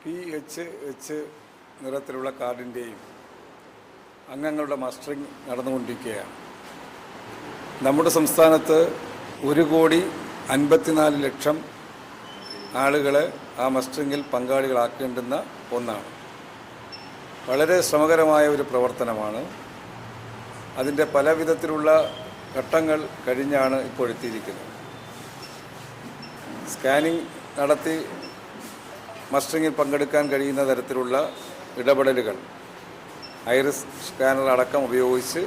PHH നിറത്തിലുള്ള കാർഡിൻ്റെയും അംഗങ്ങളുടെ mustering നടന്നുകൊണ്ടിരിക്കുകയാണ്. നമ്മുടെ സംസ്ഥാനത്ത് 1,54,00,000 ആളുകളെ ആ മസ്റ്ററിങ്ങിൽ പങ്കാളികളാക്കേണ്ടുന്ന ഒന്നാണ്. വളരെ ശ്രമകരമായ ഒരു പ്രവർത്തനമാണ്. അതിൻ്റെ പല വിധത്തിലുള്ള ഘട്ടങ്ങൾ കഴിഞ്ഞാണ് ഇപ്പോൾ എത്തിയിരിക്കുന്നത്. സ്കാനിംഗ് നടത്തി മസ്റ്ററിങ്ങിൽ പങ്കെടുക്കാൻ കഴിയുന്ന തരത്തിലുള്ള ഇടപെടലുകൾ ഐറിസ് സ്കാനർ അടക്കം ഉപയോഗിച്ച്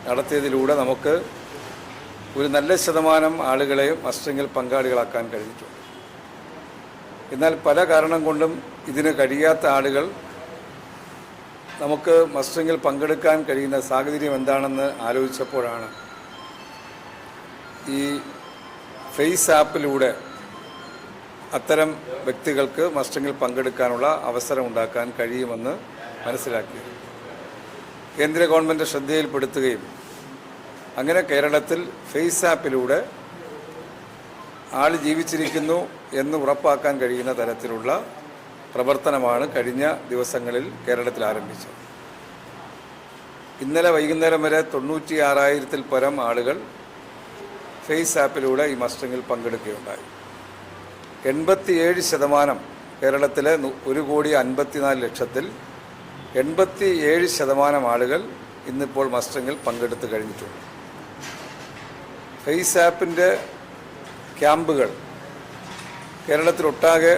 നടത്തിയതിലൂടെ നമുക്ക് ഒരു നല്ല ശതമാനം ആളുകളെ മസ്റ്ററിങ്ങിൽ പങ്കാളികളാക്കാൻ കഴിഞ്ഞിട്ടുണ്ട്. എന്നാൽ പല കാരണം കൊണ്ടും ഇതിന് കഴിയാത്ത ആളുകൾ നമുക്ക് മസ്റ്ററിങ്ങിൽ പങ്കെടുക്കാൻ കഴിയുന്ന സാഹചര്യം എന്താണെന്ന് ആലോചിച്ചപ്പോഴാണ് ഈ ഫേസ് ആപ്പിലൂടെ അത്തരം വ്യക്തികൾക്ക് മസ്റ്ററിങ്ങിൽ പങ്കെടുക്കാനുള്ള അവസരം ഉണ്ടാക്കാൻ കഴിയുമെന്ന് മനസ്സിലാക്കിയത്. കേന്ദ്ര ഗവൺമെൻറ് ശ്രദ്ധയിൽപ്പെടുത്തുകയും അങ്ങനെ കേരളത്തിൽ ഫേസ് ആപ്പിലൂടെ ആൾ ജീവിച്ചിരിക്കുന്നു എന്ന് ഉറപ്പാക്കാൻ കഴിയുന്ന തരത്തിലുള്ള പ്രവർത്തനമാണ് കഴിഞ്ഞ ദിവസങ്ങളിൽ കേരളത്തിൽ ആരംഭിച്ചത്. ഇന്നലെ വൈകുന്നേരം വരെ 96,000-ൽ പരം ആളുകൾ ഫേസ് ആപ്പിലൂടെ ഈ മസ്റ്ററിങ്ങിൽ പങ്കെടുക്കുകയുണ്ടായി. 87% കേരളത്തിലെ 1,54,00,000-ൽ 87% ആളുകൾ ഇന്നിപ്പോൾ മസ്റ്ററിങ്ങിൽ പങ്കെടുത്ത് കഴിഞ്ഞിട്ടുണ്ട്. ഫേസ് ആപ്പിൻ്റെ ക്യാമ്പുകൾ കേരളത്തിലൊട്ടാകെ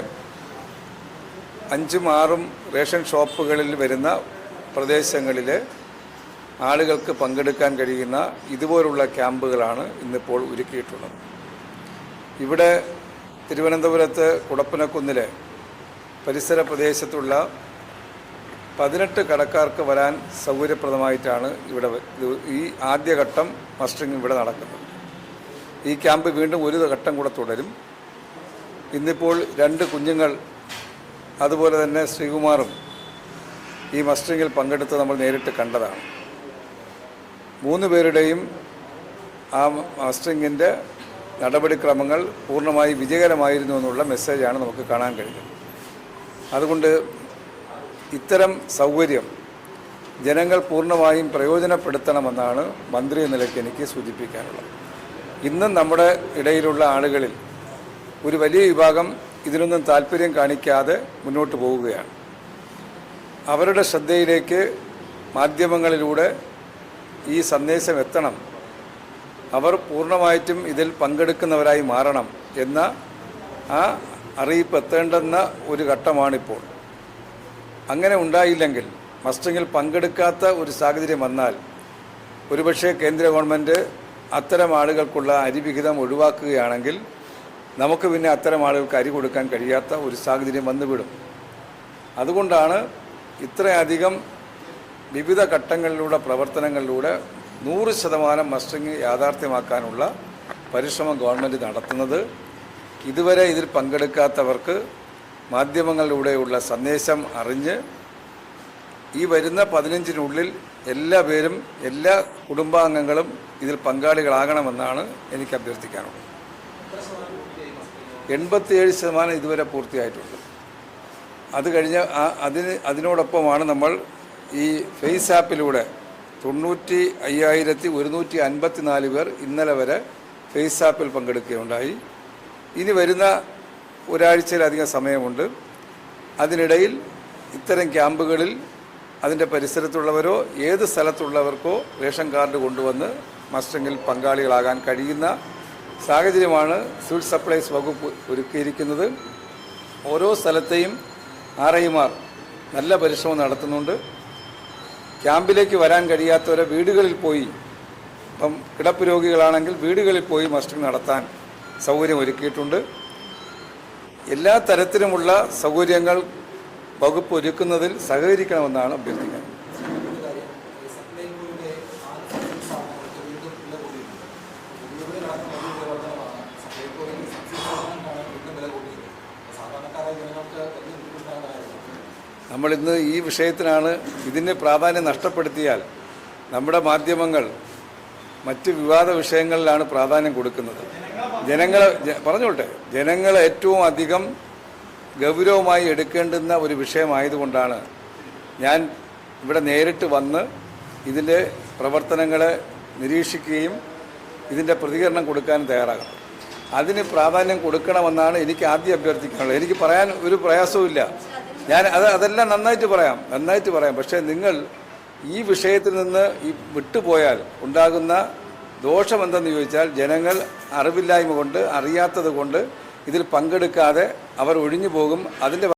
5ഉം 6ഉം റേഷൻ ഷോപ്പുകളിൽ വരുന്ന പ്രദേശങ്ങളിലെ ആളുകൾക്ക് പങ്കെടുക്കാൻ കഴിയുന്ന ഇതുപോലുള്ള ക്യാമ്പുകളാണ് ഇന്നിപ്പോൾ ഒരുക്കിയിട്ടുള്ളത്. ഇവിടെ തിരുവനന്തപുരത്ത് കുടപ്പനക്കുന്നിലെ പരിസര പ്രദേശത്തുള്ള 18 കടക്കാർക്ക് വരാൻ സൗകര്യപ്രദമായിട്ടാണ് ഇവിടെ ഈ ആദ്യഘട്ടം മസ്റ്ററിംഗ് ഇവിടെ നടക്കുന്നത്. ഈ ക്യാമ്പ് വീണ്ടും ഒരു ഘട്ടം കൂടെ തുടരും. ഇന്നിപ്പോൾ 2 കുഞ്ഞുങ്ങൾ അതുപോലെ തന്നെ ശ്രീകുമാറും ഈ മസ്റ്ററിങ്ങിൽ പങ്കെടുത്ത് നമ്മൾ നേരിട്ട് കണ്ടതാണ്. 3 പേരുടെയും ആ മസ്റ്ററിങ്ങിൻ്റെ നടപടിക്രമങ്ങൾ പൂർണ്ണമായി വിജയകരമായിരുന്നു എന്നുള്ള മെസ്സേജാണ് നമുക്ക് കാണാൻ കഴിഞ്ഞത്. അതുകൊണ്ട് ഇത്തരം സൗകര്യം ജനങ്ങൾ പൂർണ്ണമായും പ്രയോജനപ്പെടുത്തണമെന്നാണ് മന്ത്രി എന്ന നിലയ്ക്ക് എനിക്ക് സൂചിപ്പിക്കാനുള്ളത്. ഇന്നും നമ്മുടെ ഇടയിലുള്ള ആളുകളിൽ ഒരു വലിയ വിഭാഗം ഇതിനൊന്നും താല്പര്യം കാണിക്കാതെ മുന്നോട്ട് പോവുകയാണ്. അവരുടെ ശ്രദ്ധയിലേക്ക് മാധ്യമങ്ങളിലൂടെ ഈ സന്ദേശം എത്തണം, അവർ പൂർണ്ണമായിട്ടും ഇതിൽ പങ്കെടുക്കുന്നവരായി മാറണം എന്ന ആ അറിയിപ്പ് എത്തേണ്ടുന്ന ഒരു ഘട്ടമാണിപ്പോൾ. അങ്ങനെ ഉണ്ടായില്ലെങ്കിൽ, മസ്റ്ററിങ്ങിൽ പങ്കെടുക്കാത്ത ഒരു സാഹചര്യം വന്നാൽ ഒരുപക്ഷെ കേന്ദ്ര ഗവൺമെൻറ് അത്തരം ആളുകൾക്കുള്ള അരിവിഹിതം ഒഴിവാക്കുകയാണെങ്കിൽ നമുക്ക് പിന്നെ അത്തരം ആളുകൾക്ക് അരി കൊടുക്കാൻ കഴിയാത്ത ഒരു സാഹചര്യം വന്നുവിടും. അതുകൊണ്ടാണ് ഇത്രയധികം വിവിധ ഘട്ടങ്ങളിലൂടെ പ്രവർത്തനങ്ങളിലൂടെ 100% മസ്റ്ററിങ് യാഥാർത്ഥ്യമാക്കാനുള്ള പരിശ്രമം ഗവൺമെൻറ് നടത്തുന്നത്. ഇതുവരെ ഇതിൽ പങ്കെടുക്കാത്തവർക്ക് മാധ്യമങ്ങളിലൂടെയുള്ള സന്ദേശം അറിഞ്ഞ് ഈ വരുന്ന 15-നുള്ളിൽ എല്ലാ പേരും, എല്ലാ കുടുംബാംഗങ്ങളും ഇതിൽ പങ്കാളികളാകണമെന്നാണ് എനിക്ക് അഭ്യർത്ഥിക്കാനുള്ളത്. 87% ഇതുവരെ പൂർത്തിയായിട്ടുണ്ട്. അത് കഴിഞ്ഞ് അതിനോടൊപ്പമാണ് നമ്മൾ ഈ ഫേസ് ആപ്പിലൂടെ 95,154 പേർ ഇന്നലെ വരെ ഫേസ് ആപ്പിൽ പങ്കെടുക്കുകയുണ്ടായി. ഇനി വരുന്ന ഒരാഴ്ചയിലധികം സമയമുണ്ട്. അതിനിടയിൽ ഇത്തരം ക്യാമ്പുകളിൽ അതിൻ്റെ പരിസരത്തുള്ളവരോ ഏത് സ്ഥലത്തുള്ളവർക്കോ റേഷൻ കാർഡ് കൊണ്ടുവന്ന് മസ്റ്ററിങ്ങിൽ പങ്കാളികളാകാൻ കഴിയുന്ന സാഹചര്യമാണ് സിവിൽ സപ്ലൈസ് വകുപ്പ് ഒരുക്കിയിരിക്കുന്നത്. ഓരോ സ്ഥലത്തെയും RIമാർ നല്ല പരിശ്രമം നടത്തുന്നുണ്ട്. ക്യാമ്പിലേക്ക് വരാൻ കഴിയാത്തവരെ വീടുകളിൽ പോയി, ഇപ്പം കിടപ്പ് രോഗികളാണെങ്കിൽ വീടുകളിൽ പോയി മസ്റ്ററിങ് നടത്താൻ സൗകര്യം ഒരുക്കിയിട്ടുണ്ട്. എല്ലാ തരത്തിലുമുള്ള സൗകര്യങ്ങൾ വകുപ്പ് ഒരുക്കുന്നതിൽ സഹകരിക്കണമെന്നാണ് അഭ്യർത്ഥിക്കുന്നത്. നമ്മളിന്ന് ഈ വിഷയത്തിനാണ്, ഇതിന് പ്രാധാന്യം നഷ്ടപ്പെടുത്തിയാൽ നമ്മുടെ മാധ്യമങ്ങൾ മറ്റ് വിവാദ വിഷയങ്ങളിലാണ് പ്രാധാന്യം കൊടുക്കുന്നത്. ജനങ്ങളെ ഏറ്റവും അധികം ഗൗരവമായി എടുക്കേണ്ടുന്ന ഒരു വിഷയമായതുകൊണ്ടാണ് ഞാൻ ഇവിടെ നേരിട്ട് വന്ന് ഇതിൻ്റെ പ്രവർത്തനങ്ങളെ നിരീക്ഷിക്കുകയും ഇതിൻ്റെ പ്രതികരണം കൊടുക്കാനും തയ്യാറാകുന്നത്. അതിന് പ്രാധാന്യം കൊടുക്കണമെന്നാണ് എനിക്ക് ആദ്യം അഭ്യർത്ഥിക്കാനുള്ളത്. എനിക്ക് പറയാൻ ഒരു പ്രയാസവുമില്ല. ഞാൻ അതെല്ലാം നന്നായിട്ട് പറയാം. പക്ഷേ നിങ്ങൾ ഈ വിഷയത്തിൽ നിന്ന് ഈ വിട്ടുപോയാൽ ഉണ്ടാകുന്ന ദോഷമെന്തെന്ന് ചോദിച്ചാൽ ജനങ്ങൾ അറിവില്ലായ്മ കൊണ്ട് അറിയാത്തത് കൊണ്ട് ഇതിൽ പങ്കെടുക്കാതെ അവർ ഒഴിഞ്ഞു പോകും. അതിൻ്റെ